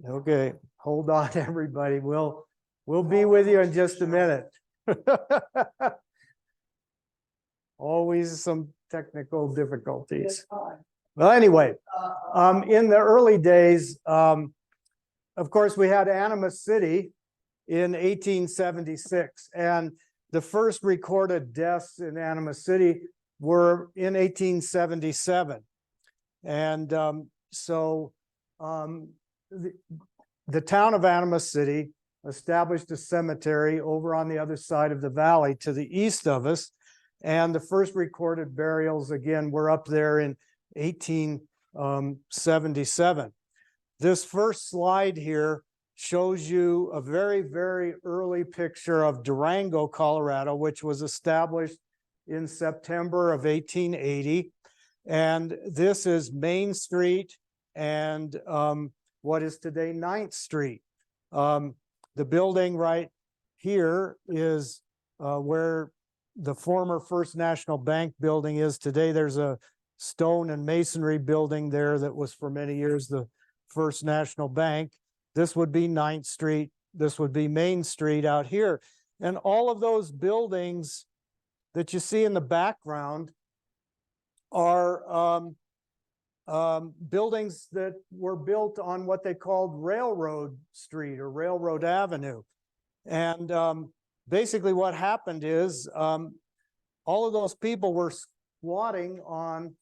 Okay, hold on, everybody. We'll be with you in just a minute. Always some technical difficulties. Well, anyway, in the early days, of course, we had Animas City in 1876, and the first recorded deaths in Animas City were in 1877. And the town of Animas City established a cemetery over on the other side of the valley to the east of us. And the first recorded burials, again, were up there in 1877. This first slide here shows you a very, very early picture of Durango, Colorado, which was established in September of 1880. And this is Main Street and what is today 9th Street. The building right here is where the former First National Bank building is today. There's a stone and masonry building there that was for many years the First National Bank. This would be 9th Street. This would be Main Street out here. And all of those buildings that you see in the background are buildings that were built on what they called Railroad Street or Railroad Avenue. And basically what happened is all of those people were squatting on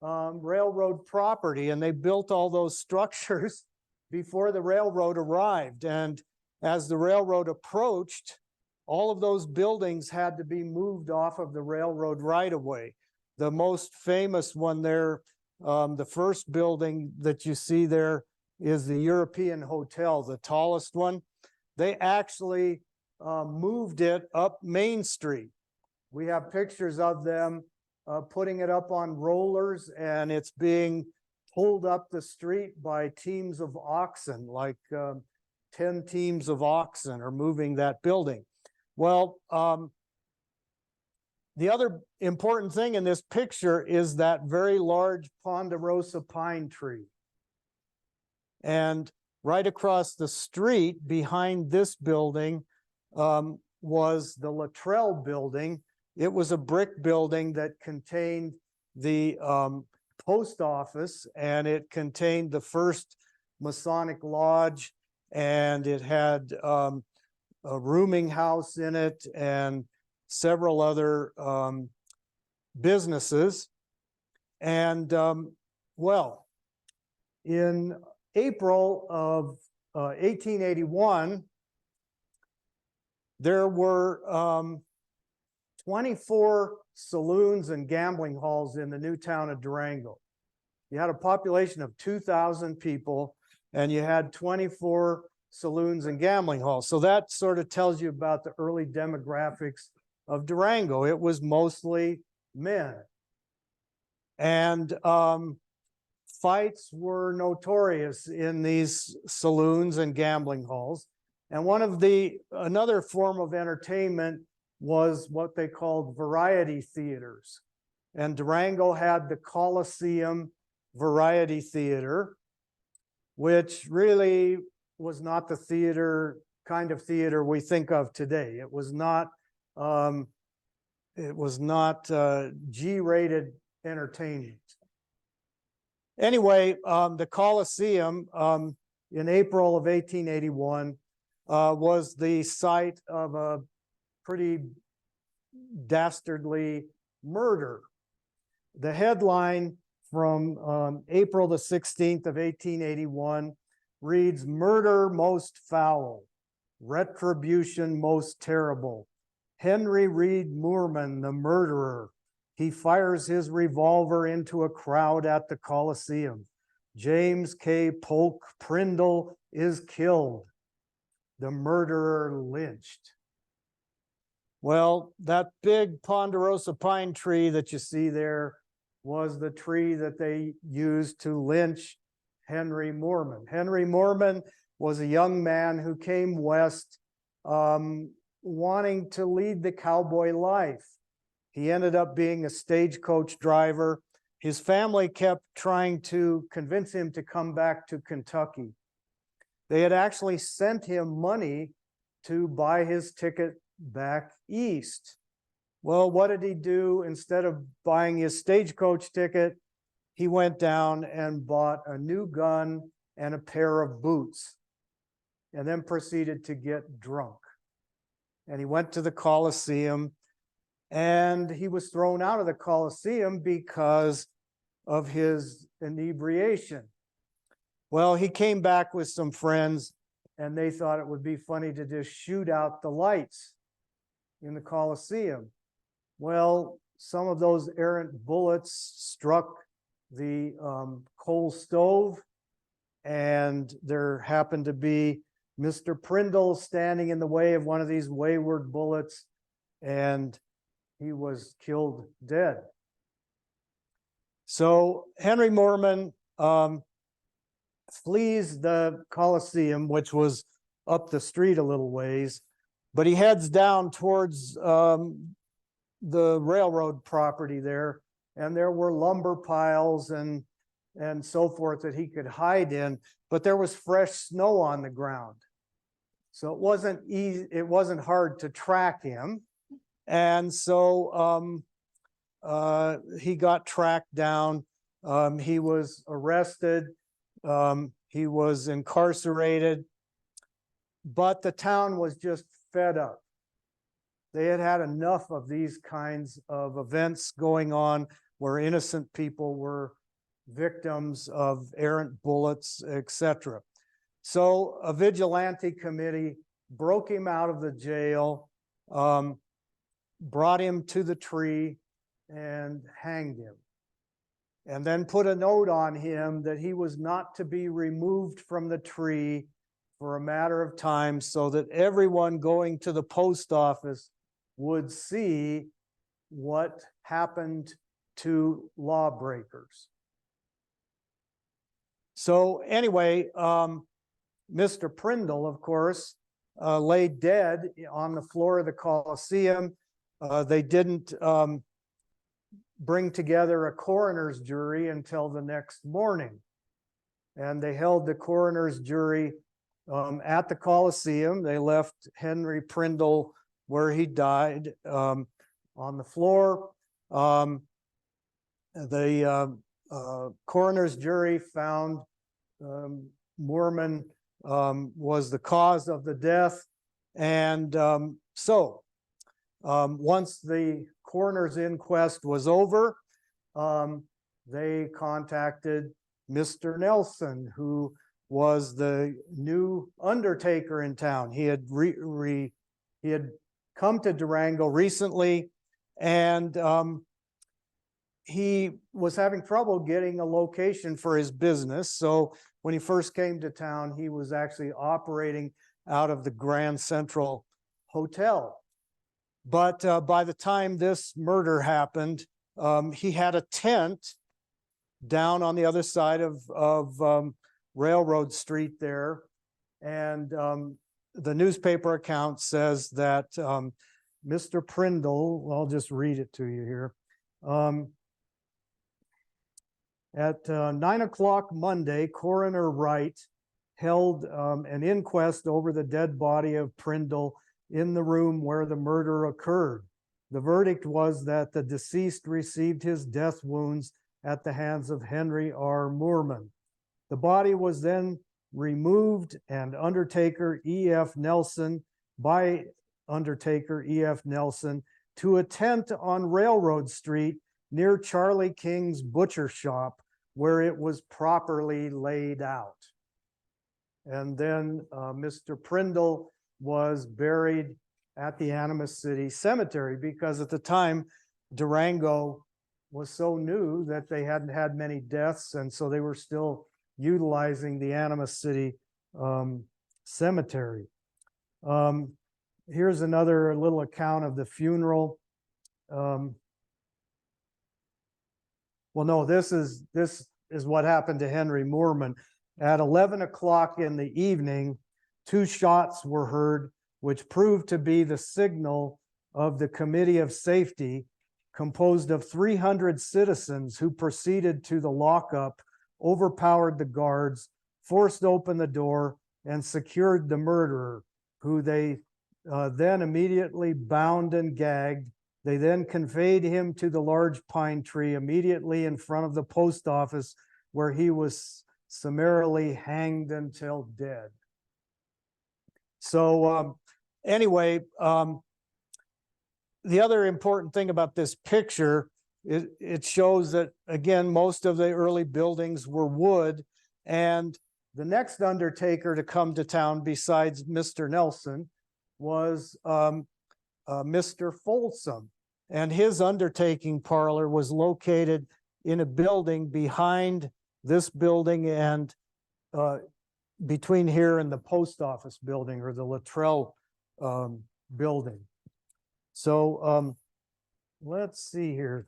railroad property, and they built all those structures before the railroad arrived. And as the railroad approached, all of those buildings had to be moved off of the railroad right of way. The most famous one there, the first building that you see there is the European Hotel, the tallest one. They actually moved it up Main Street. We have pictures of them putting it up on rollers, and it's being pulled up the street by teams of oxen, like 10 teams of oxen are moving that building. Well, the other important thing in this picture is that very large ponderosa pine tree. And right across the street behind this building was the Luttrell building. It was a brick building that contained the post office, and it contained the first Masonic lodge, and it had a rooming house in it and several other businesses. And well, in April of 1881, there were 24 saloons and gambling halls in the new town of Durango. You had a population of 2,000 people, and you had 24 saloons and gambling halls. So that sort of tells you about the early demographics of Durango. It was mostly men. And fights were notorious in these saloons and gambling halls. And another form of entertainment was what they called variety theaters. And Durango had the Coliseum Variety Theater, which really was not the kind of theater we think of today. It was not G-rated entertainment. Anyway, the Coliseum in April of 1881 was the site of a pretty dastardly murder. The headline from April the 16th of 1881 reads, "Murder most foul, retribution most terrible. Henry Reed Moorman, the murderer. He fires his revolver into a crowd at the Coliseum. James K. Polk Prindle is killed. The murderer lynched." Well, that big ponderosa pine tree that you see there was the tree that they used to lynch Henry Moorman. Henry Moorman was a young man who came west wanting to lead the cowboy life. He ended up being a stagecoach driver. His family kept trying to convince him to come back to Kentucky. They had actually sent him money to buy his ticket back east. Well, what did he do? Instead of buying his stagecoach ticket, he went down and bought a new gun and a pair of boots, and then proceeded to get drunk. And he went to the Coliseum, and he was thrown out of the Coliseum because of his inebriation. Well, he came back with some friends, and they thought it would be funny to just shoot out the lights in the Coliseum. Well, some of those errant bullets struck the coal stove, and there happened to be Mr. Prindle standing in the way of one of these wayward bullets, and he was killed dead. So Henry Moorman flees the Coliseum, which was up the street a little ways, but he heads down towards the railroad property there, and there were lumber piles and so forth that he could hide in, but there was fresh snow on the ground. So it wasn't easy, it wasn't hard to track him. And so he got tracked down. He was arrested. He was incarcerated, but the town was just fed up. They had had enough of these kinds of events going on where innocent people were victims of errant bullets, etc. So a vigilante committee broke him out of the jail, brought him to the tree, and hanged him. And then put a note on him that he was not to be removed from the tree for a matter of time, so that everyone going to the post office would see what happened to lawbreakers. So anyway, Mr. Prindle, of course, lay dead on the floor of the Coliseum. They didn't bring together a coroner's jury until the next morning. And they held the coroner's jury at the Coliseum. They left Henry Prindle where he died on the floor. The coroner's jury found Moorman was the cause of the death. And so once the coroner's inquest was over, they contacted Mr. Nelson, who was the new undertaker in town. He had come to Durango recently, and he was having trouble getting a location for his business. So when he first came to town, he was actually operating out of the Grand Central Hotel. But by the time this murder happened, he had a tent down on the other side of Railroad Street there. And the newspaper account says that Mr. Prindle, well, I'll just read it to you here. At 9 o'clock Monday, Coroner Wright held an inquest over the dead body of Prindle in the room where the murder occurred. The verdict was that the deceased received his death wounds at the hands of Henry R. Moorman. The body was then removed, and Undertaker E.F. Nelson, by Undertaker E.F. Nelson, to a tent on Railroad Street near Charlie King's butcher shop, where it was properly laid out. And then Mr. Prindle was buried at the Animas City Cemetery, because at the time Durango was so new that they hadn't had many deaths, and so they were still utilizing the Animas City Cemetery. Here's another little account of the funeral. Well, no, this is what happened to Henry Moorman. At 11 o'clock in the evening, 2 shots were heard, which proved to be the signal of the Committee of Safety, composed of 300 citizens who proceeded to the lockup, overpowered the guards, forced open the door, and secured the murderer, who they then immediately bound and gagged. They then conveyed him to the large pine tree immediately in front of the post office, where he was summarily hanged until dead. So anyway, the other important thing about this picture, it shows that, again, most of the early buildings were wood, and the next undertaker to come to town besides Mr. Nelson was Mr. Folsom, and his undertaking parlor was located in a building behind this building and between here and the post office building, or the Luttrell building. So let's see here.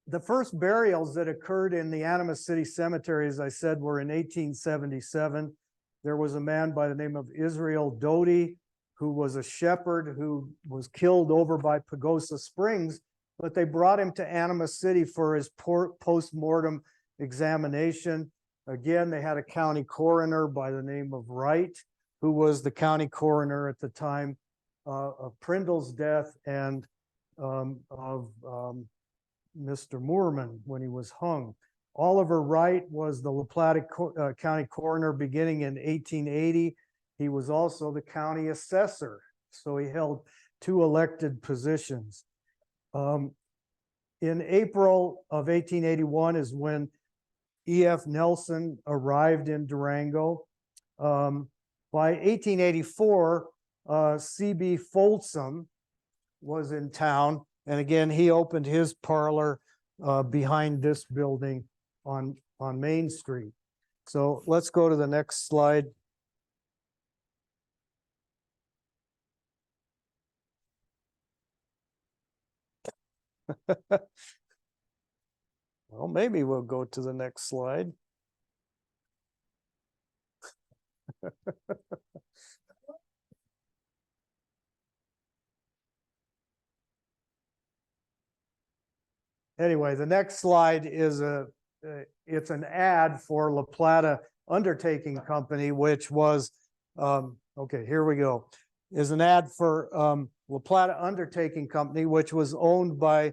The first burials that occurred in the Animas City Cemetery, as I said, were in 1877. There was a man by the name of Israel Doty, who was a shepherd who was killed over by Pagosa Springs, but they brought him to Animas City for his post-mortem examination. Again, they had a county coroner by the name of Wright, who was the county coroner at the time of Prindle's death and of Mr. Moorman when he was hung. Oliver Wright was the La Plata County coroner beginning in 1880. He was also the county assessor, so he held 2 elected positions. In April of 1881 is when E.F. Nelson arrived in Durango. By 1884, C.B. Folsom was in town, and again, he opened his parlor behind this building on Main Street. So let's go to the next slide. Well, maybe we'll go to the next slide. Anyway, the next slide is it's an ad for La Plata Undertaking Company, which was, okay, here we go, is an ad for La Plata Undertaking Company, which was owned by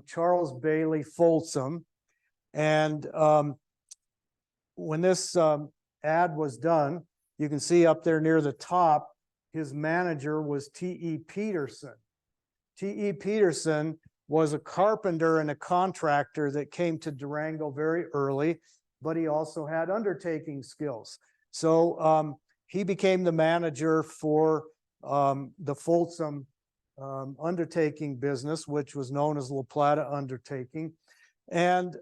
Charles Bailey Folsom. And when this ad was done, you can see up there near the top, his manager was T.E. Peterson. T.E. Peterson was a carpenter and a contractor that came to Durango very early, but he also had undertaking skills. So he became the manager for the Folsom undertaking business, which was known as La Plata Undertaking. And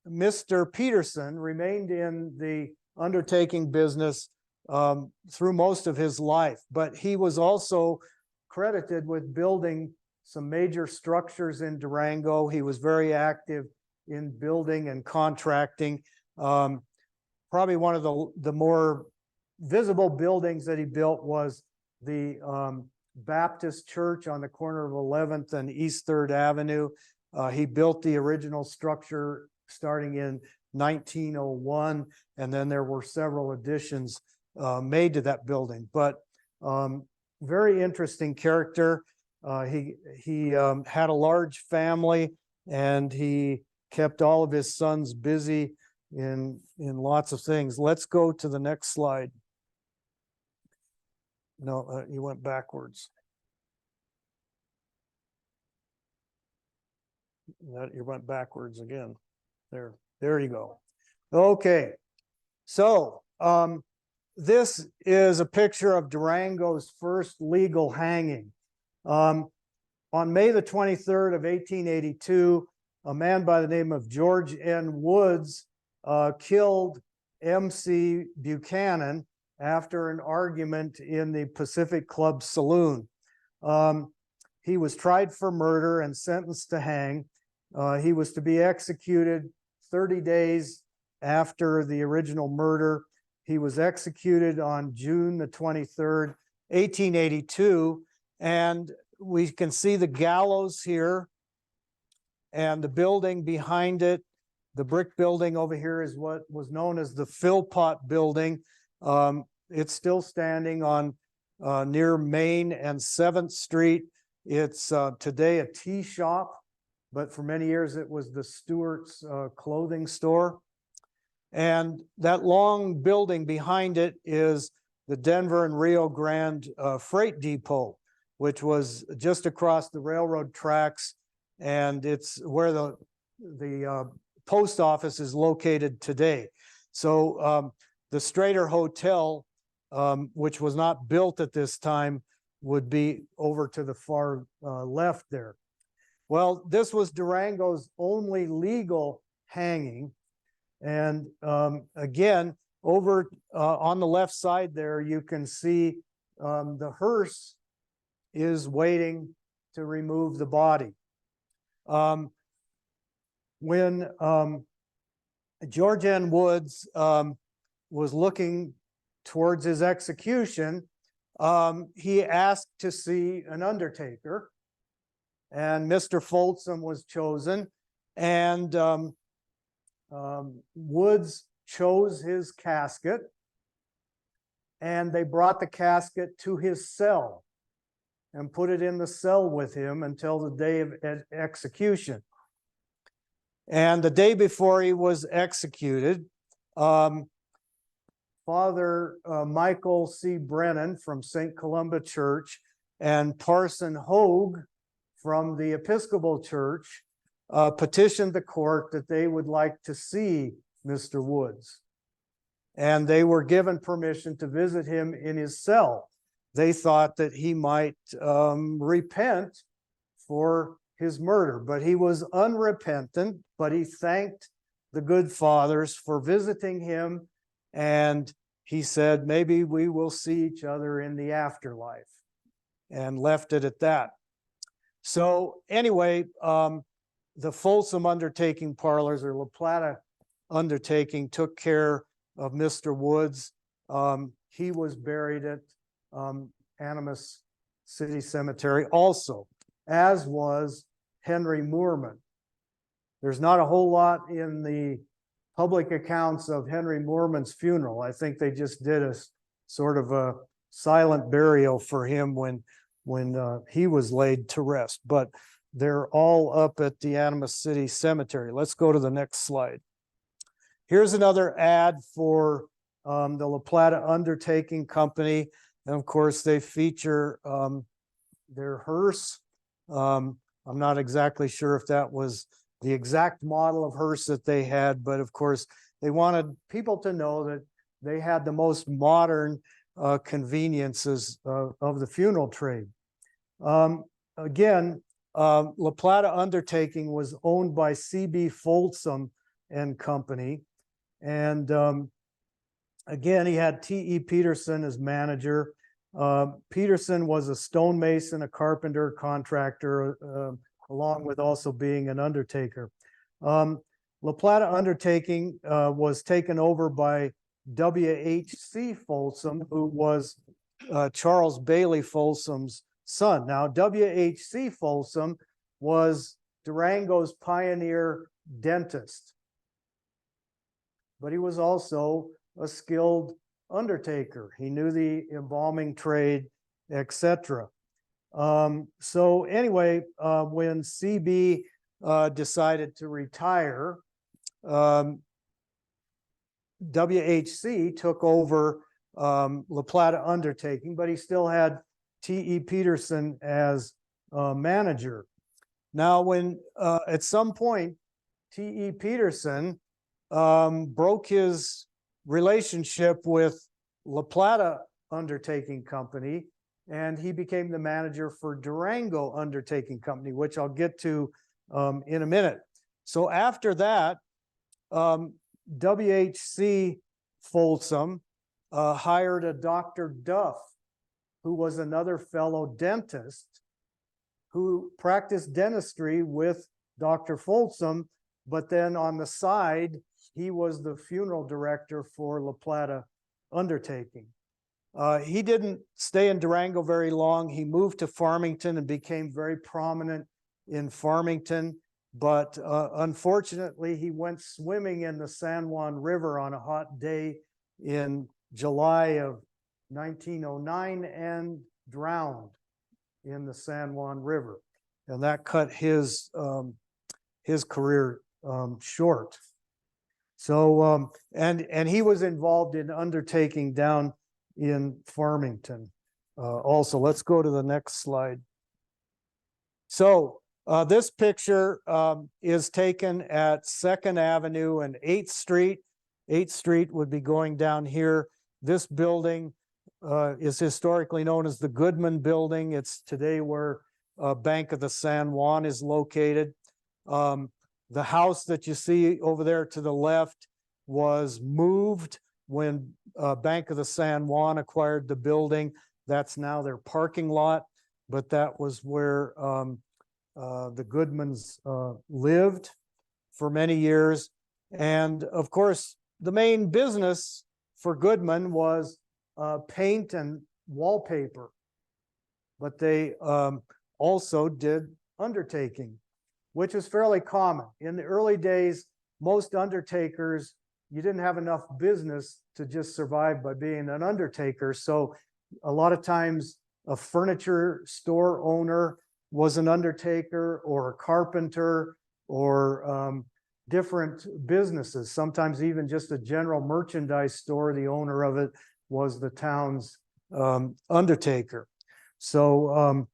Mr. Peterson remained in the undertaking business through most of his life, but he was also credited with building some major structures in Durango. He was very active in building and contracting. Probably one of the more visible buildings that he built was the Baptist Church on the corner of 11th and East 3rd Avenue. He built the original structure starting in 1901, and then there were several additions made to that building. But very interesting character. He had a large family, and he kept all of his sons busy in lots of things. Let's go to the next slide. No, you went backwards. You went backwards again. There you go. Okay, so this is a picture of Durango's first legal hanging. On May the 23rd of 1882, a man by the name of George N. Woods killed M.C. Buchanan after an argument in the Pacific Club saloon. He was tried for murder and sentenced to hang. He was to be executed 30 days after the original murder. He was executed on June the 23rd, 1882, and we can see the gallows here and the building behind it The brick building over here is what was known as the Philpott Building. It's still standing on near Main and 7th Street. It's today a tea shop, but for many years it was the Stewart's clothing store. And that long building behind it is the Denver and Rio Grande Freight Depot, which was just across the railroad tracks, and it's where the post office is located today. So the Strader Hotel, which was not built at this time, would be over to the far left there. Well, this was Durango's only legal hanging. And again, over on the left side there, you can see the hearse is waiting to remove the body. When George N. Woods was looking towards his execution, he asked to see an undertaker, and Mr. Folsom was chosen, and Woods chose his casket, and they brought the casket to his cell and put it in the cell with him until the day of execution. And the day before he was executed, Father Michael C. Brennan from St. Columba Church and Parson Hogue from the Episcopal Church petitioned the court that they would like to see Mr. Woods. And they were given permission to visit him in his cell. They thought that he might repent for his murder, but he was unrepentant, but he thanked the good fathers for visiting him, and he said, maybe we will see each other in the afterlife, and left it at that. So anyway, the Folsom Undertaking Parlors, or La Plata Undertaking, took care of Mr. Woods. He was buried at Animas City Cemetery also, as was Henry Moorman. There's not a whole lot in the public accounts of Henry Moorman's funeral. I think they just did a sort of a silent burial for him when he was laid to rest. But they're all up at the Animas City Cemetery. Let's go to the next slide. Here's another ad for the La Plata Undertaking Company. And of course, they feature their hearse. I'm not exactly sure if that was the exact model of hearse that they had, but of course, they wanted people to know that they had the most modern conveniences of the funeral trade. Again, La Plata Undertaking was owned by C.B. Folsom and Company. And again, he had T.E. Peterson as manager. Peterson was a stonemason, a carpenter, contractor, along with also being an undertaker. La Plata Undertaking was taken over by W.H.C. Folsom, who was Charles Bailey Folsom's son. Now, W.H.C. Folsom was Durango's pioneer dentist, but he was also a skilled undertaker. He knew the embalming trade, etc. So anyway, when CB decided to retire, WHC took over La Plata Undertaking, but he still had T.E. Peterson as manager. Now, when at some point T.E. Peterson broke his relationship with La Plata Undertaking Company, and he became the manager for Durango Undertaking Company, which I'll get to in a minute. So after that, W.H.C. Folsom hired a Dr. Duff, who was another fellow dentist who practiced dentistry with Dr. Folsom, but then on the side, he was the funeral director for La Plata Undertaking. He didn't stay in Durango very long. He moved to Farmington and became very prominent in Farmington. but unfortunately, he went swimming in the San Juan River on a hot day in July of 1909 and drowned in the San Juan River, and that cut his career short. So and he was involved in undertaking down in Farmington. Also, let's go to the next slide. So this picture is taken at 2nd Avenue and 8th Street. 8th Street would be going down here. This building is historically known as the Goodman Building. It's today where Bank of the San Juan is located. The house that you see over there to the left was moved when Bank of the San Juan acquired the building. That's now their parking lot, but that was where the Goodmans lived for many years. And of course, the main business for Goodman was paint and wallpaper, but they also did undertaking, which is fairly common. In the early days, most undertakers, you didn't have enough business to just survive by being an undertaker. So a lot of times a furniture store owner was an undertaker, or a carpenter, or different businesses. Sometimes even just a general merchandise store, the owner of it was the town's undertaker. So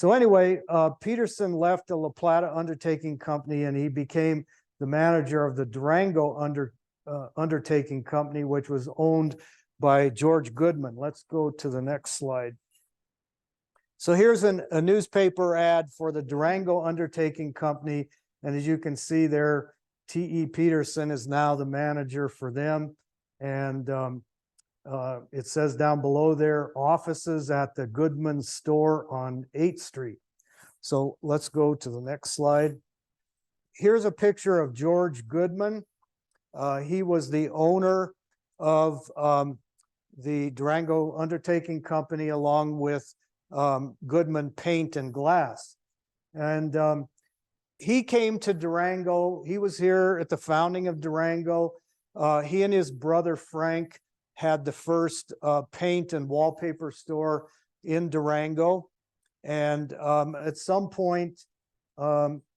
anyway, Peterson left the La Plata Undertaking Company, and he became the manager of the Durango Undertaking Company, which was owned by George Goodman. Let's go to the next slide. So here's a newspaper ad for the Durango Undertaking Company. And as you can see there, T.E. Peterson is now the manager for them. And it says down below there, offices at the Goodman store on 8th Street. So let's go to the next slide. Here's a picture of George Goodman. He was the owner of the Durango Undertaking Company, along with Goodman Paint and Glass. And he came to Durango. He was here at the founding of Durango. He and his brother Frank had the first paint and wallpaper store in Durango. And at some point,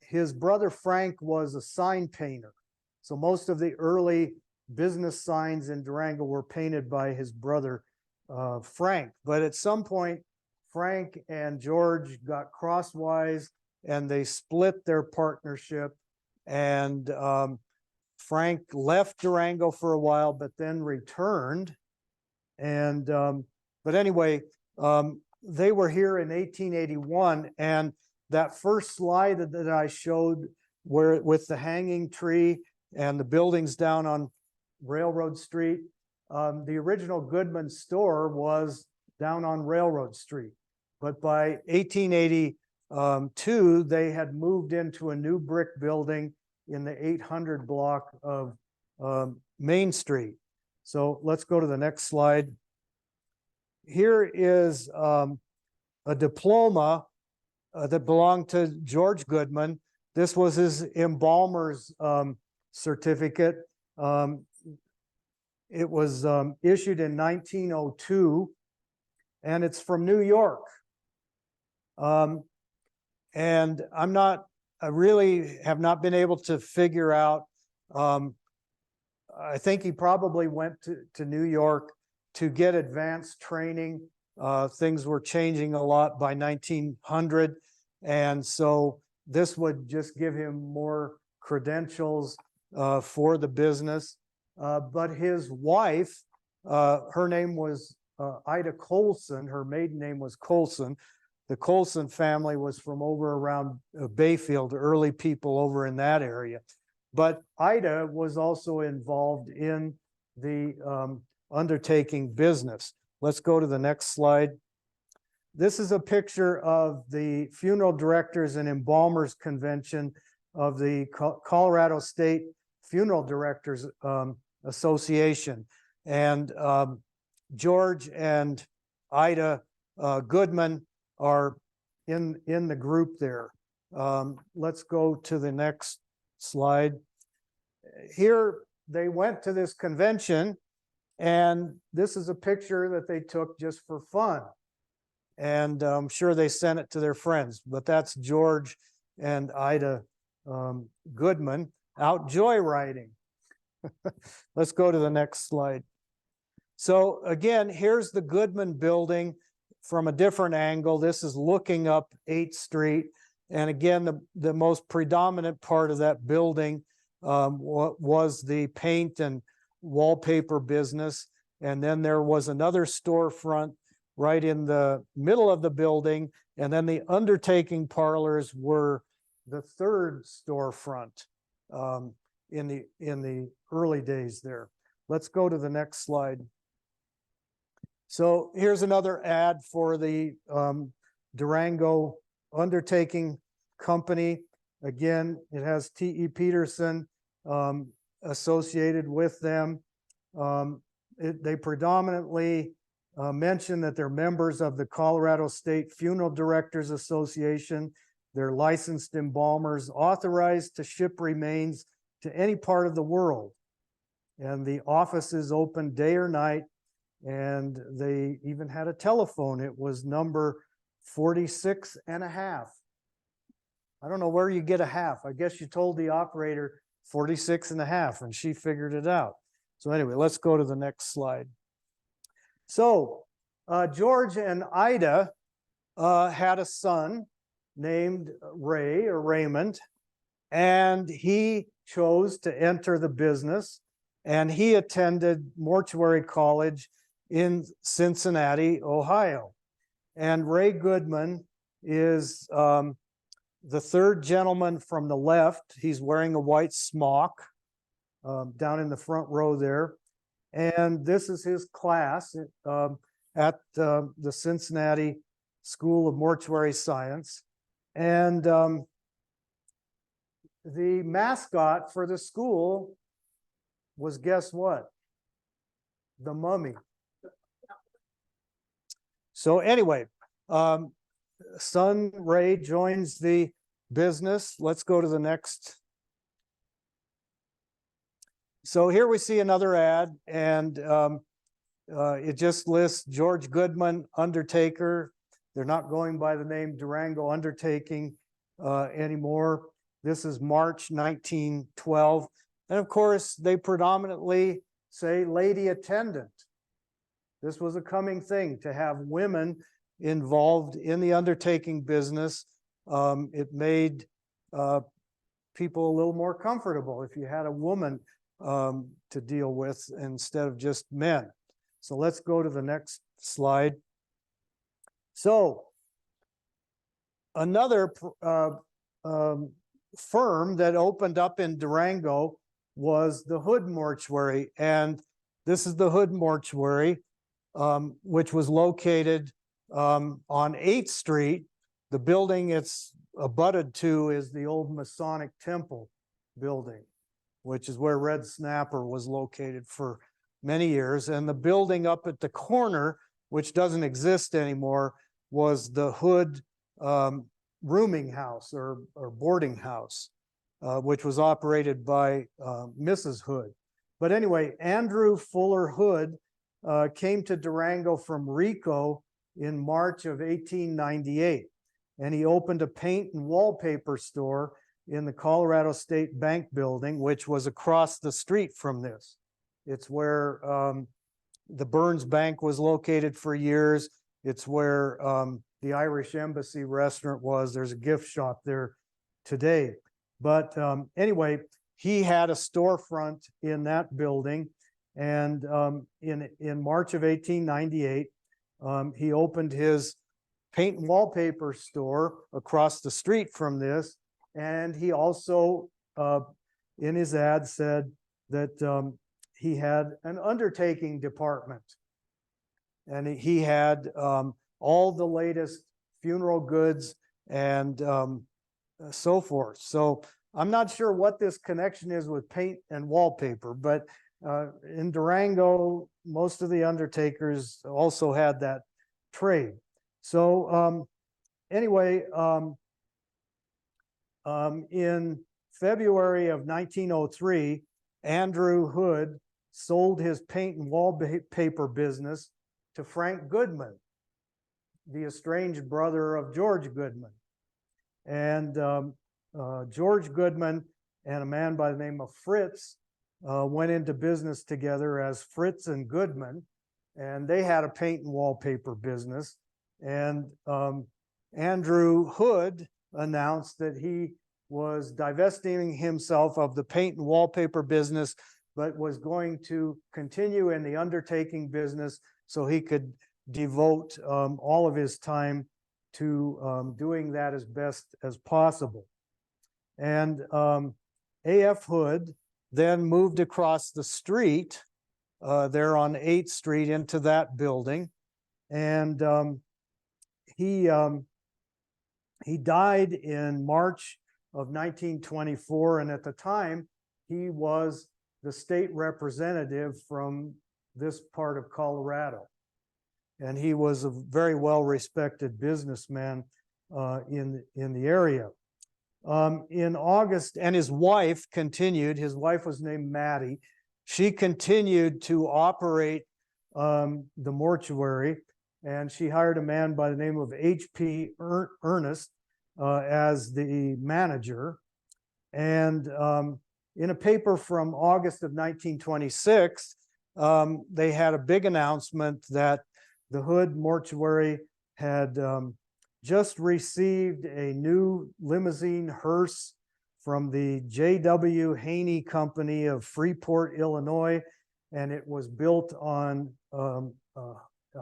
his brother Frank was a sign painter. So most of the early business signs in Durango were painted by his brother Frank. But at some point, Frank and George got crosswise and they split their partnership. And Frank left Durango for a while, but then returned. And but anyway, they were here in 1881, and that first slide that I showed, where with the hanging tree and the buildings down on Railroad Street, the original Goodman store was down on Railroad Street. But by 1882, they had moved into a new brick building in the 800 block of Main Street. So let's go to the next slide. Here is a diploma that belonged to George Goodman. This was his embalmer's certificate. It was issued in 1902, and it's from New York. And I really have not been able to figure out. I think he probably went to New York to get advanced training. Things were changing a lot by 1900. And so this would just give him more credentials for the business. But his wife, her name was Ida Colson. Her maiden name was Colson. The Colson family was from over around Bayfield, early people over in that area. But Ida was also involved in the undertaking business. Let's go to the next slide. This is a picture of the Funeral Directors and Embalmers Convention of the Colorado State Funeral Directors Association. And George and Ida Goodman are in the group there. Let's go to the next slide. Here, they went to this convention, and this is a picture that they took just for fun. And I'm sure they sent it to their friends, but that's George and Ida Goodman out joyriding. Let's go to the next slide. So again, here's the Goodman building from a different angle. This is looking up 8th Street. And again, the most predominant part of that building was the paint and wallpaper business. And then there was another storefront right in the middle of the building. And then the undertaking parlors were the third storefront in the early days there. Let's go to the next slide. So here's another ad for the Durango Undertaking Company. Again, it has T.E. Peterson associated with them. They predominantly mention that they're members of the Colorado State Funeral Directors Association. They're licensed embalmers authorized to ship remains to any part of the world. And the office is open day or night. And they even had a telephone. It was number 46 and a half. I don't know where you get a half. I guess you told the operator 46 and a half and she figured it out. So anyway, let's go to the next slide. So George and Ida had a son named Ray or Raymond, and he chose to enter the business, and he attended mortuary college in Cincinnati, Ohio. And Ray Goodman is the third gentleman from the left. He's wearing a white smock down in the front row there. And this is his class at the Cincinnati School of Mortuary Science. And the mascot for the school was, guess what? The mummy. So anyway, son Ray joins the business. Let's go to the next. So here we see another ad, and it just lists George Goodman, undertaker. They're not going by the name Durango Undertaking anymore. This is March 1912. And of course, they predominantly say lady attendant. This was a coming thing to have women involved in the undertaking business. It made people a little more comfortable if you had a woman to deal with instead of just men. So let's go to the next slide. So another firm that opened up in Durango was the Hood Mortuary. And this is the Hood Mortuary, which was located on 8th Street. The building it's abutted to is the old Masonic Temple building, which is where Red Snapper was located for many years. And the building up at the corner, which doesn't exist anymore, was the Hood rooming house or boarding house, which was operated by Mrs. Hood. But anyway, Andrew Fuller Hood came to Durango from Rico in March of 1898. And he opened a paint and wallpaper store in the Colorado State Bank building, which was across the street from this. It's where the Burns Bank was located for years. It's where the Irish Embassy restaurant was. There's a gift shop there today. But anyway, he had a storefront in that building. And in March of 1898, he opened his paint and wallpaper store across the street from this. And he also, in his ad, said that he had an undertaking department. And he had all the latest funeral goods and so forth. So I'm not sure what this connection is with paint and wallpaper, but in Durango, most of the undertakers also had that trade. So anyway, in February of 1903, Andrew Hood sold his paint and wallpaper business to Frank Goodman, the estranged brother of George Goodman. And George Goodman and a man by the name of Fritz went into business together as Fritz and Goodman, and they had a paint and wallpaper business. And Andrew Hood announced that he was divesting himself of the paint and wallpaper business, but was going to continue in the undertaking business so he could devote all of his time to doing that as best as possible. And A.F. Hood then moved across the street there on 8th Street into that building. And he died in March of 1924. And at the time, he was the state representative from this part of Colorado. And he was a very well-respected businessman in the area. In August, and his wife continued, his wife was named Mattie. She continued to operate the mortuary, and she hired a man by the name of H.P. Ernest as the manager. And in a paper from August of 1926, they had a big announcement that the Hood Mortuary had just received a new limousine hearse from the J.W. Haney Company of Freeport, Illinois, and it was built on a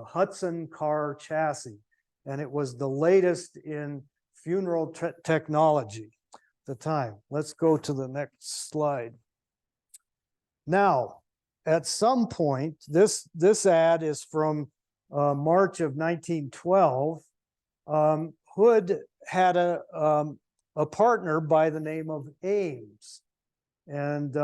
Hudson car chassis, and it was the latest in funeral technology at the time. Let's go to the next slide. Now, at some point, this ad is from March of 1912. Hood had a partner by the name of Ames. And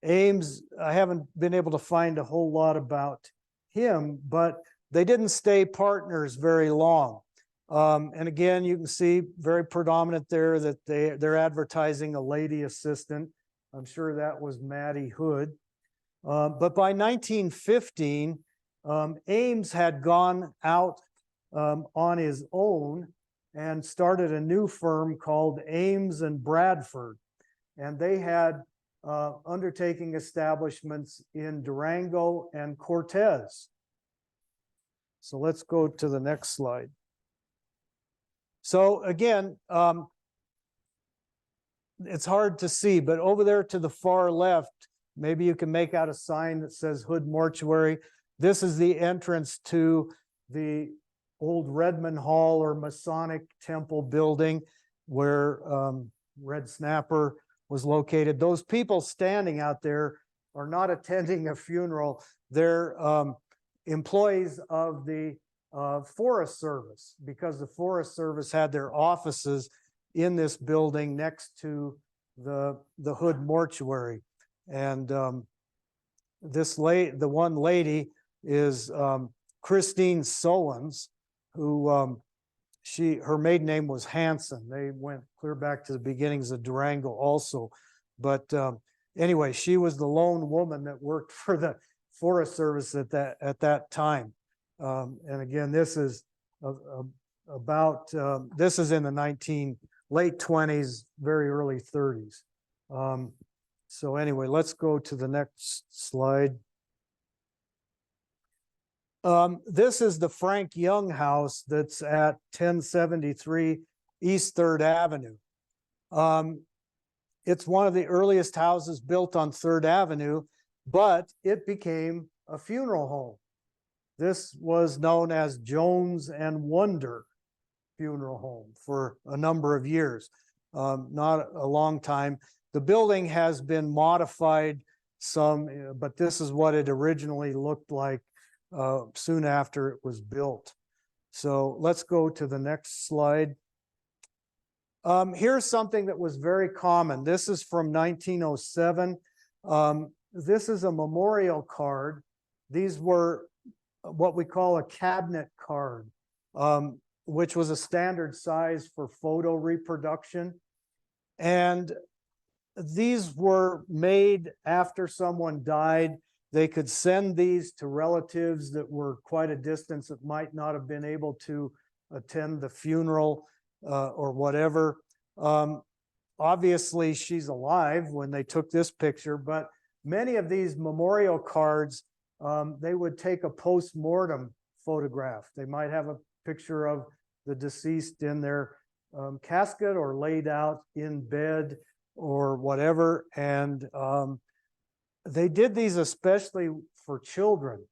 Ames, I haven't been able to find a whole lot about him, but they didn't stay partners very long. And again, you can see very predominant there that they're advertising a lady assistant. I'm sure that was Mattie Hood. But by 1915, Ames had gone out on his own and started a new firm called Ames and Bradford. And they had undertaking establishments in Durango and Cortez. So let's go to the next slide. So again, it's hard to see, but over there to the far left, maybe you can make out a sign that says Hood Mortuary. This is the entrance to the old Redmond Hall or Masonic Temple building where Red Snapper was located. Those people standing out there are not attending a funeral. They're employees of the Forest Service, because the Forest Service had their offices in this building next to the Hood Mortuary. And the one lady is Christine Solons, who her maiden name was Hanson. They went clear back to the beginnings of Durango also. But anyway, she was the lone woman that worked for the Forest Service at that time. And again, this is this is in the late 20s, very early 30s. So anyway, let's go to the next slide. This is the Frank Young house that's at 1073 East 3rd Avenue. It's one of the earliest houses built on 3rd Avenue, but it became a funeral home. This was known as Jones and Wonder Funeral Home for a number of years, not a long time. The building has been modified some, but this is what it originally looked like soon after it was built. So let's go to the next slide. Here's something that was very common. This is from 1907. This is a memorial card. These were what we call a cabinet card, which was a standard size for photo reproduction. And these were made after someone died. They could send these to relatives that were quite a distance that might not have been able to attend the funeral or whatever. Obviously, she's alive when they took this picture, but many of these memorial cards, they would take a post-mortem photograph. They might have a picture of the deceased in their casket or laid out in bed or whatever. And they did these especially for children.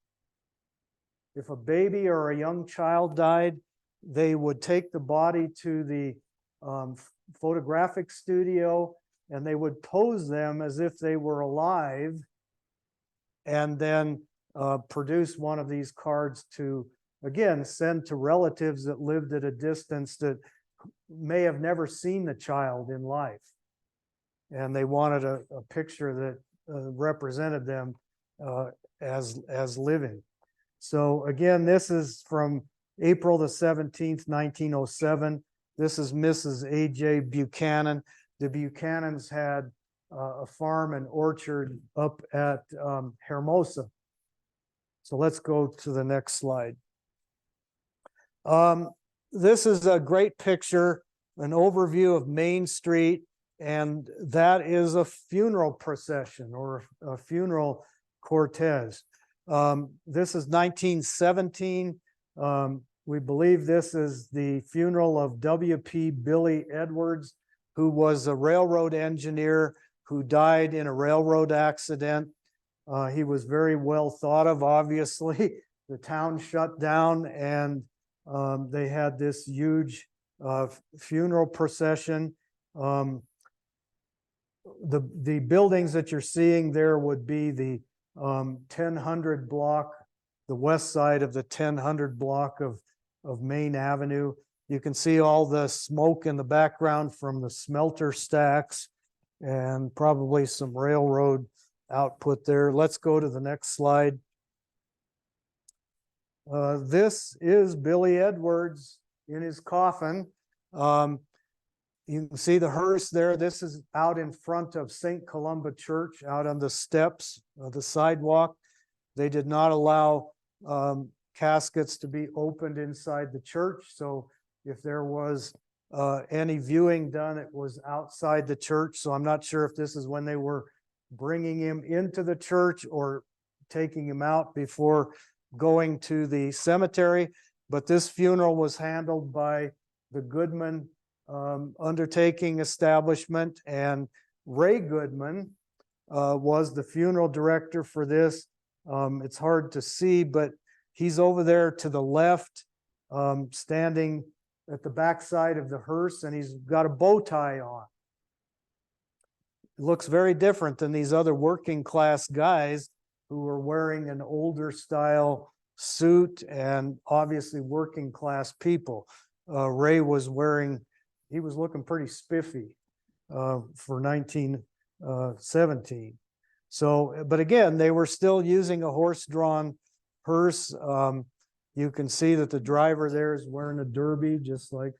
If a baby or a young child died, they would take the body to the photographic studio and they would pose them as if they were alive and then produce one of these cards to, again, send to relatives that lived at a distance that may have never seen the child in life. And they wanted a picture that represented them as living. So again, this is from April the 17th, 1907. This is Mrs. A.J. Buchanan. The Buchanans had a farm and orchard up at Hermosa. So let's go to the next slide. This is a great picture, an overview of Main Street, and that is a funeral procession or a funeral cortege. This is 1917. We believe this is the funeral of W.P. Billy Edwards, who was a railroad engineer who died in a railroad accident. He was very well thought of, obviously. The town shut down and they had this huge funeral procession. The buildings that you're seeing there would be the 1000 block, the west side of the 1000 block of Main Avenue. You can see all the smoke in the background from the smelter stacks and probably some railroad output there. Let's go to the next slide. This is Billy Edwards in his coffin. You can see the hearse there. This is out in front of St. Columba Church, out on the steps of the sidewalk. They did not allow caskets to be opened inside the church. So if there was any viewing done, it was outside the church. So I'm not sure if this is when they were bringing him into the church or taking him out before going to the cemetery. But this funeral was handled by the Goodman undertaking establishment, and Ray Goodman was the funeral director for this. It's hard to see, but he's over there to the left, standing at the backside of the hearse, and he's got a bow tie on. It looks very different than these other working class guys who were wearing an older style suit and obviously working class people. Ray was wearing, he was looking pretty spiffy for 1917. So, but again, they were still using a horse-drawn hearse. You can see that the driver there is wearing a derby, just like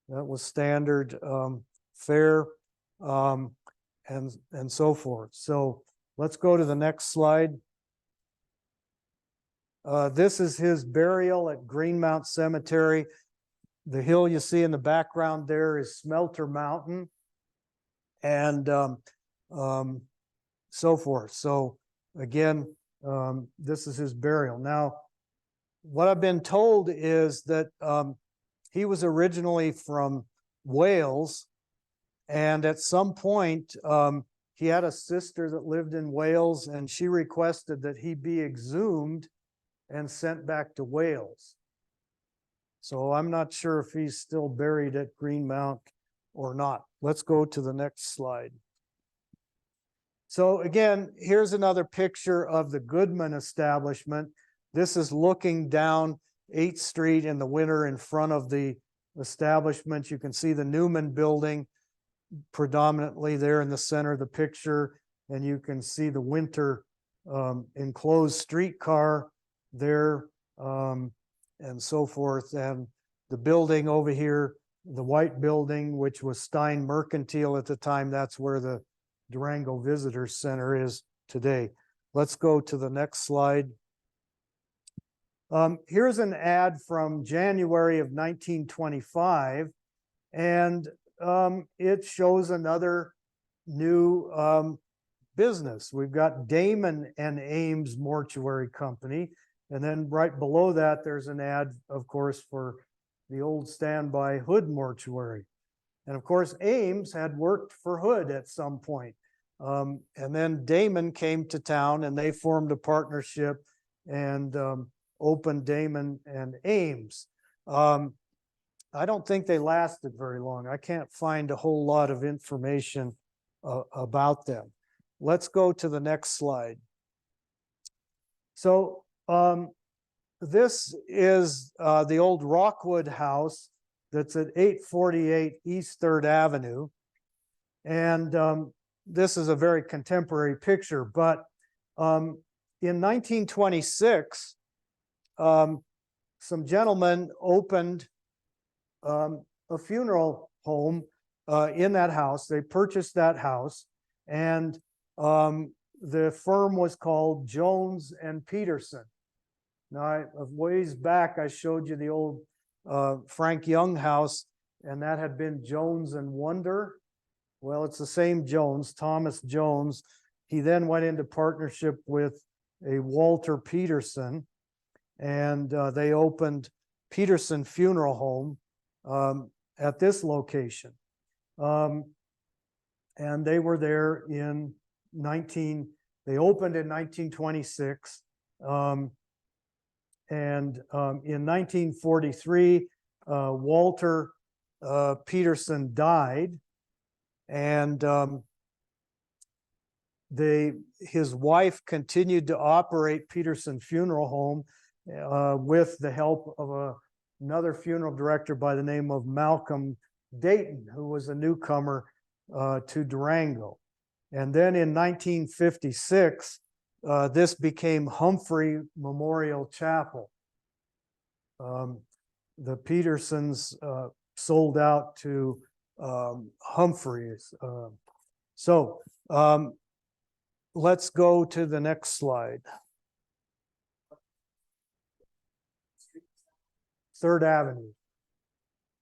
that was standard fare, and so forth. So let's go to the next slide. This is his burial at Greenmount Cemetery. The hill you see in the background there is Smelter Mountain, and so forth. So again, this is his burial. Now, what I've been told is that he was originally from Wales, and at some point he had a sister that lived in Wales, and she requested that he be exhumed and sent back to Wales. So I'm not sure if he's still buried at Greenmount or not. Let's go to the next slide. So again, here's another picture of the Goodman establishment. This is looking down 8th Street in the winter in front of the establishment. You can see the Newman building predominantly there in the center of the picture, and you can see the winter enclosed streetcar there, and so forth. And the building over here the white building, which was Stein Mercantile at the time. That's where the Durango Visitor Center is today. Let's go to the next slide. Here's an ad from January of 1925, and it shows another new business. We've got Damon and Ames Mortuary Company, and then right below that, there's an ad, of course, for the old standby Hood Mortuary. And of course, Ames had worked for Hood at some point. And then Damon came to town and they formed a partnership and opened Damon and Ames. I don't think they lasted very long. I can't find a whole lot of information about them. Let's go to the next slide. So this is the old Rockwood house that's at 848 East 3rd Avenue. And this is a very contemporary picture, but in 1926, some gentlemen opened a funeral home in that house. They purchased that house, and the firm was called Jones and Peterson. Now, a ways back, I showed you the old Frank Young house, and that had been Jones and Wonder. Well, it's the same Jones, Thomas Jones. He then went into partnership with a Walter Peterson, and they opened Peterson Funeral Home at this location. And they were there in they opened in 1926. And in 1943, Walter Peterson died, and his wife continued to operate Peterson Funeral Home with the help of another funeral director by the name of Malcolm Dayton, who was a newcomer to Durango. And then in 1956, this became Humphrey Memorial Chapel. The Petersons sold out to Humphreys. Let's go to the next slide. 3rd Avenue.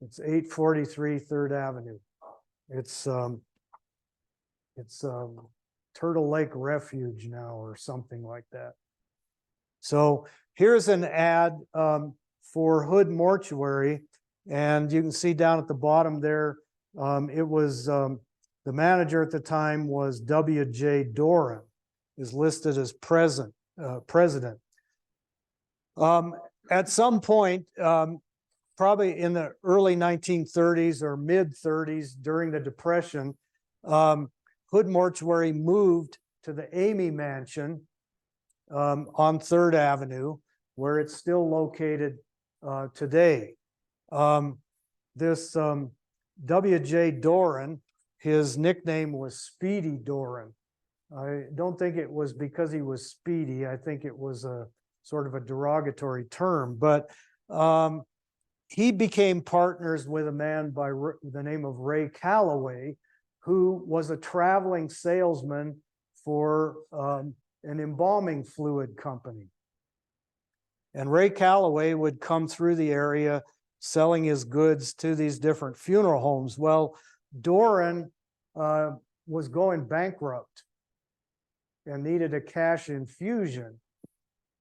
It's 843 3rd Avenue. It's Turtle Lake Refuge now or something like that. So here's an ad for Hood Mortuary, and you can see down at the bottom there, it was the manager at the time was W.J. Doran, is listed as president. At some point, probably in the early 1930s or mid 30s during the Depression, Hood Mortuary moved to the Amy Mansion on 3rd Avenue, where it's still located today. This W.J. Doran, his nickname was Speedy Doran. I don't think it was because he was speedy. I think it was a sort of a derogatory term, but he became partners with a man by the name of Ray Calloway, who was a traveling salesman for an embalming fluid company. And Ray Calloway would come through the area selling his goods to these different funeral homes. Well, Doran was going bankrupt and needed a cash infusion.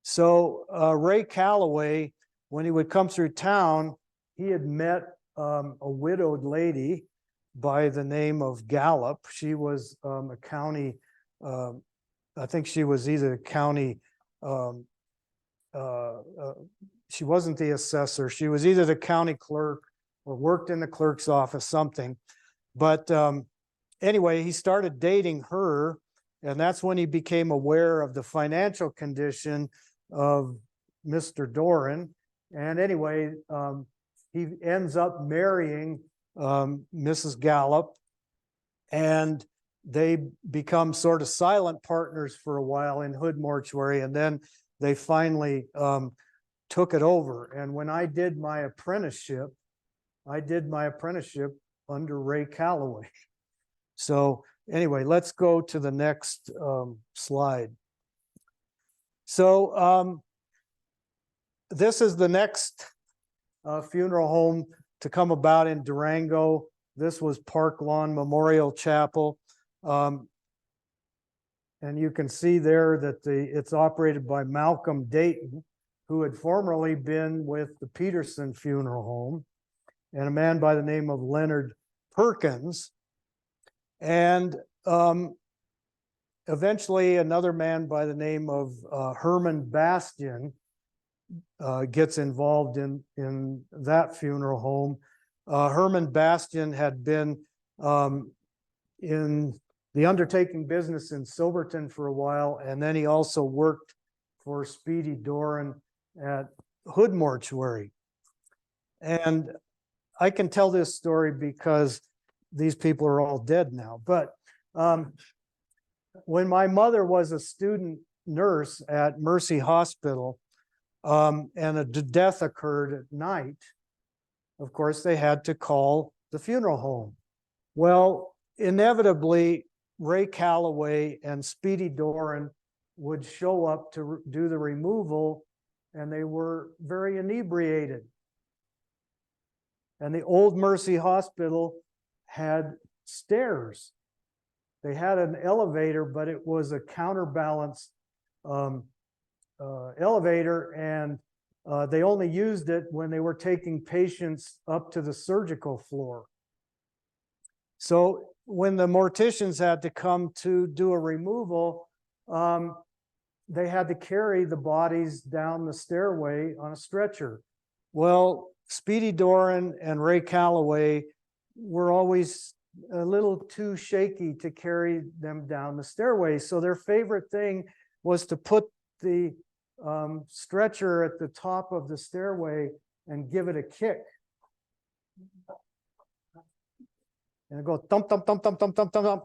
So Ray Calloway, when he would come through town, he had met a widowed lady by the name of Gallup. She was a county, I think she was either county, she wasn't the assessor. She was either the county clerk or worked in the clerk's office, something. But anyway, he started dating her, and that's when he became aware of the financial condition of Mr. Doran. And anyway, he ends up marrying Mrs. Gallup, and they become sort of silent partners for a while in Hood Mortuary, and then they finally took it over. And when I did my apprenticeship, I did my apprenticeship under Ray Calloway. So anyway, let's go to the next slide. So this is the next funeral home to come about in Durango. This was Park Lawn Memorial Chapel. And you can see there that it's operated by Malcolm Dayton, who had formerly been with the Peterson Funeral Home, and a man by the name of Leonard Perkins. And eventually another man by the name of Herman Bastian gets involved in that funeral home. Herman Bastian had been in the undertaking business in Silverton for a while, and then he also worked for Speedy Doran at Hood Mortuary. And I can tell this story because these people are all dead now. But when my mother was a student nurse at Mercy Hospital, and a death occurred at night, of course, they had to call the funeral home. Well, inevitably, Ray Calloway and Speedy Doran would show up to do the removal, and they were very inebriated. And the old Mercy Hospital had stairs. They had an elevator, but it was a counterbalanced elevator, and they only used it when they were taking patients up to the surgical floor. So when the morticians had to come to do a removal, they had to carry the bodies down the stairway on a stretcher. Well, Speedy Doran and Ray Calloway were always a little too shaky to carry them down the stairway. So their favorite thing was to put the stretcher at the top of the stairway and give it a kick. And go thump, thump, thump, thump, thump, thump, thump, thump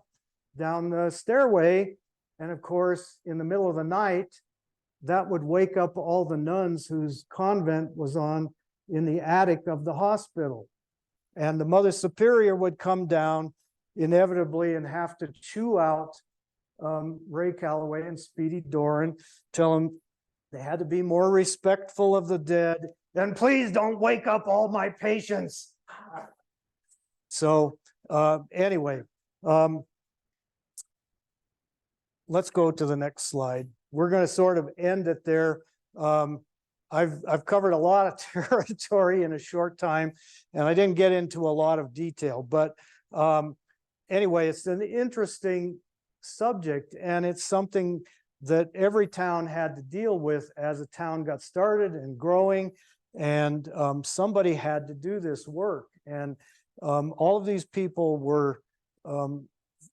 down the stairway. And of course, in the middle of the night, that would wake up all the nuns whose convent was on in the attic of the hospital. And the Mother Superior would come down inevitably and have to chew out Ray Calloway and Speedy Doran, tell them they had to be more respectful of the dead, and please don't wake up all my patients. So anyway, let's go to the next slide. We're going to sort of end it there. I've covered a lot of territory in a short time, and I didn't get into a lot of detail, but anyway, it's an interesting subject, and it's something that every town had to deal with as a town got started and growing, and somebody had to do this work. And all of these people were,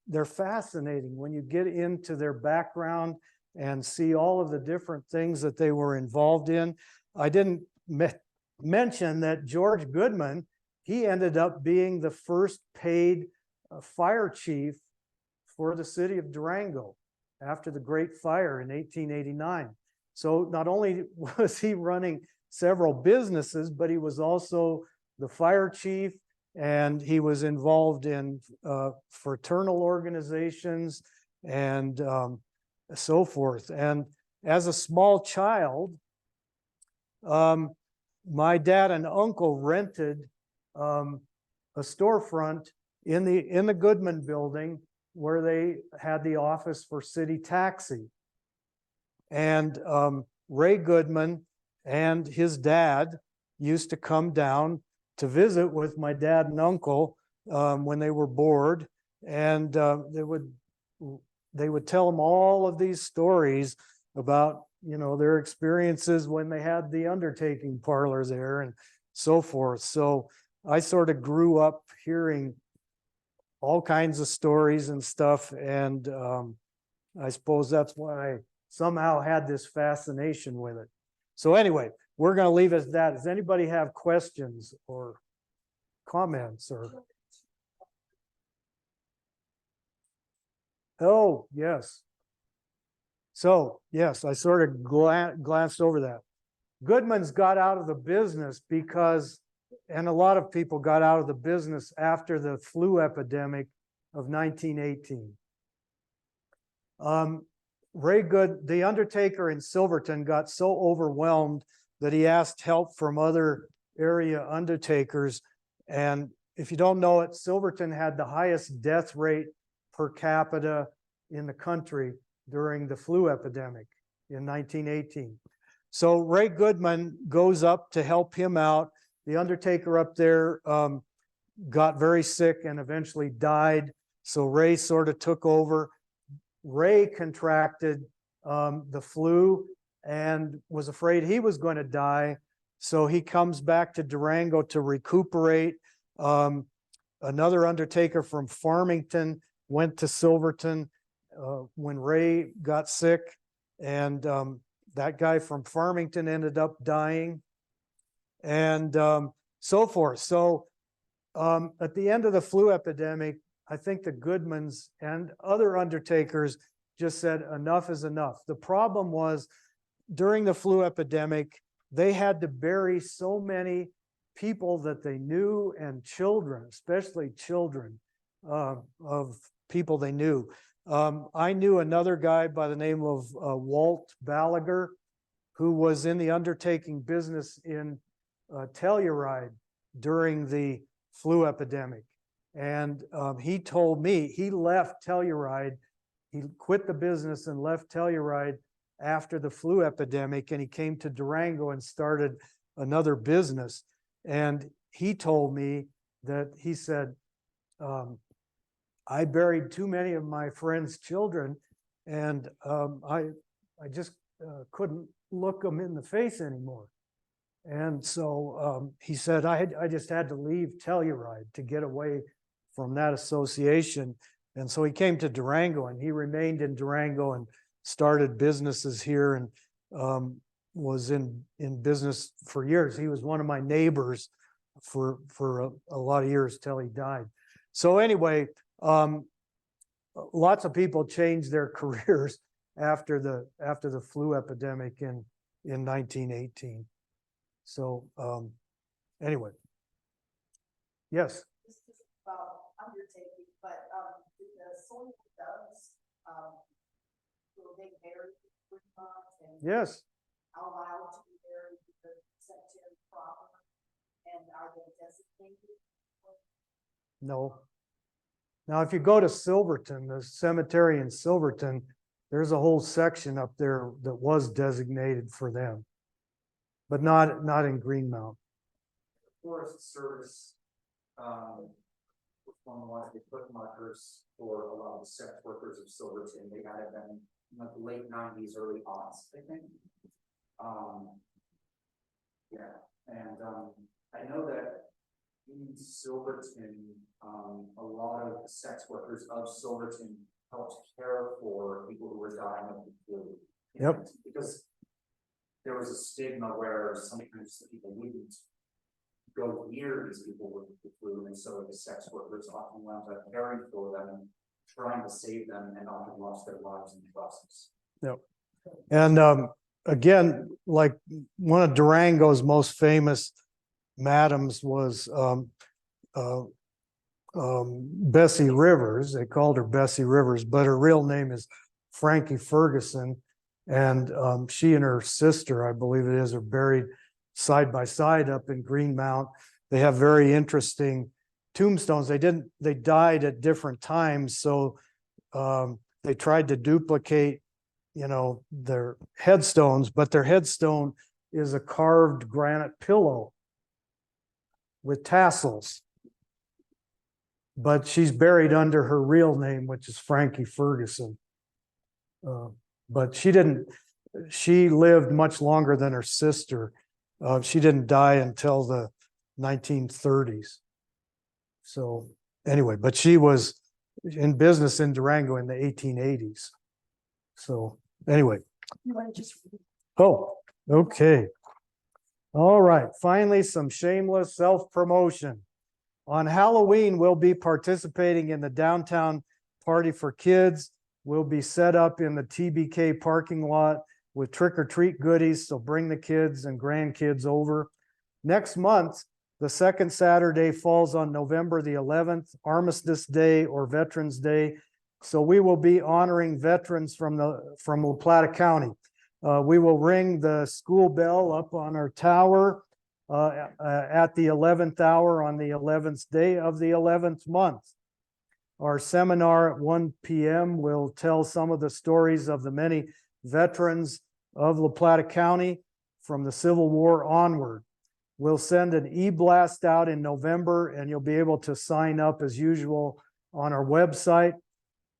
they're fascinating when you get into their background and see all of the different things that they were involved in. I didn't mention that George Goodman, he ended up being the first paid fire chief for the city of Durango after the Great Fire in 1889. So not only was he running several businesses, but he was also the fire chief, and he was involved in fraternal organizations and so forth. And as a small child, my dad and uncle rented a storefront in the Goodman building where they had the office for city taxi. And Ray Goodman and his dad used to come down to visit with my dad and uncle when they were bored, and they would tell them all of these stories about, you know, their experiences when they had the undertaking parlor there and so forth. So I sort of grew up hearing all kinds of stories and stuff, and I suppose that's why I somehow had this fascination with it. So anyway, we're going to leave it at that. Does anybody have questions or comments or? Oh, yes. So, yes, I sort of glanced over that. Goodman's got out of the business because and a lot of people got out of the business after the flu epidemic of 1918. Ray Good, the undertaker in Silverton, got so overwhelmed that he asked help from other area undertakers. And if you don't know it, Silverton had the highest death rate per capita in the country during the flu epidemic in 1918. So Ray Goodman goes up to help him out. The undertaker up there got very sick and eventually died. So Ray sort of took over. Ray contracted the flu and was afraid he was going to die. So he comes back to Durango to recuperate. Another undertaker from Farmington went to Silverton when Ray got sick, and that guy from Farmington ended up dying, and so forth. So at the end of the flu epidemic, I think the Goodmans and other undertakers just said enough is enough. The problem was during the flu epidemic, they had to bury so many people that they knew, and children, especially children of people they knew. I knew another guy by the name of Walt Balaguer, who was in the undertaking business in Telluride during the flu epidemic. And he told me he left Telluride, he quit the business and left Telluride after the flu epidemic, and he came to Durango and started another business. And he told me that he said, I buried too many of my friends' children, and I just couldn't look them in the face anymore. And so he said, I just had to leave Telluride to get away from that association. And so he came to Durango, and he remained in Durango and started businesses here, and was in business for years. He was one of my neighbors for a lot of years till he died. So anyway, lots of people changed their careers after the flu epidemic in 1918. So anyway, yes. This is about undertaking, but did the soil doves will they bury and Yes. allowed to be buried in the cemetery proper? And are they designated? No. Now, if you go to Silverton, the cemetery in Silverton, there's a whole section up there that was designated for them, but not in Greenmount. Forest Service was one of the ones they put markers for a lot of the sex workers of Silverton. They had it in the late 90s, early aughts, I think. Yeah, and I know that in Silverton, a lot of the sex workers of Silverton helped care for people who were dying of the flu. Yep. Because there was a stigma where sometimes the people wouldn't go near these people with the flu, and so the sex workers often wound up caring for them and trying to save them, and often lost their lives in the process. Yep. And again, like one of Durango's most famous madams was Bessie Rivers. They called her Bessie Rivers, but her real name is Frankie Ferguson. And she and her sister, I believe it is, are buried side by side up in Greenmount. They have very interesting tombstones. They died at different times, so they tried to duplicate, their headstones, but their headstone is a carved granite pillow with tassels. But she's buried under her real name, which is Frankie Ferguson. But she lived much longer than her sister. She didn't die until the 1930s. So anyway, but she was in business in Durango in the 1880s. So anyway. You want to just Oh, okay. All right. Finally, some shameless self-promotion. On Halloween, we'll be participating in the downtown party for kids. We'll be set up in the TBK parking lot with trick-or-treat goodies, so bring the kids and grandkids over. Next month, The second Saturday falls on November the 11th, Armistice Day or Veterans Day. So we will be honoring veterans from La Plata County. We will ring the school bell up on our tower at the 11th hour on the 11th day of the 11th month. Our seminar at 1 p.m. will tell some of the stories of the many veterans of La Plata County from the Civil War onward. We'll send an e-blast out in November, and you'll be able to sign up as usual on our website.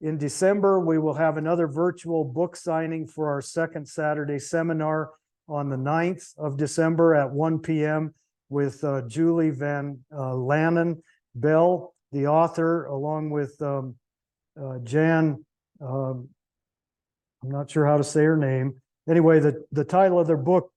In December, we will have another virtual book signing for our second Saturday seminar on the 9th of December at 1 p.m. with Julie Van Lannen Bell, the author, along with Jan, I'm not sure how to say her name. Anyway, the title of their book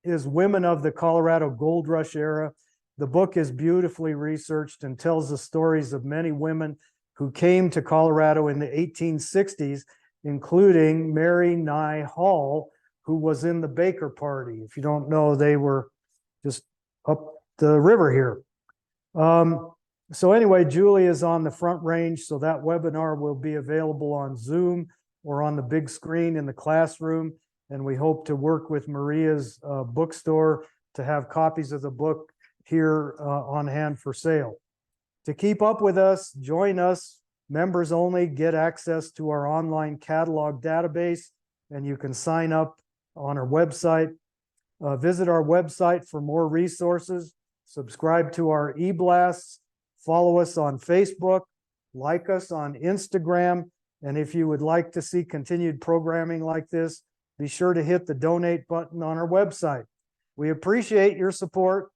is Women of the Colorado Gold Rush Era. The book is beautifully researched and tells the stories of many women who came to Colorado in the 1860s, including Mary Nye Hall, who was in the Baker Party. If you don't know, they were just up the river here. So anyway, Julie is on the Front Range, so that webinar will be available on Zoom or on the big screen in the classroom. And we hope to work with Maria's bookstore to have copies of the book here on hand for sale. To keep up with us, join us. Members only get access to our online catalog database, and you can sign up on our website. Visit our website for more resources. Subscribe to our e-blasts. Follow us on Facebook. Like us on Instagram. And if you would like to see continued programming like this, be sure to hit the donate button on our website. We appreciate your support.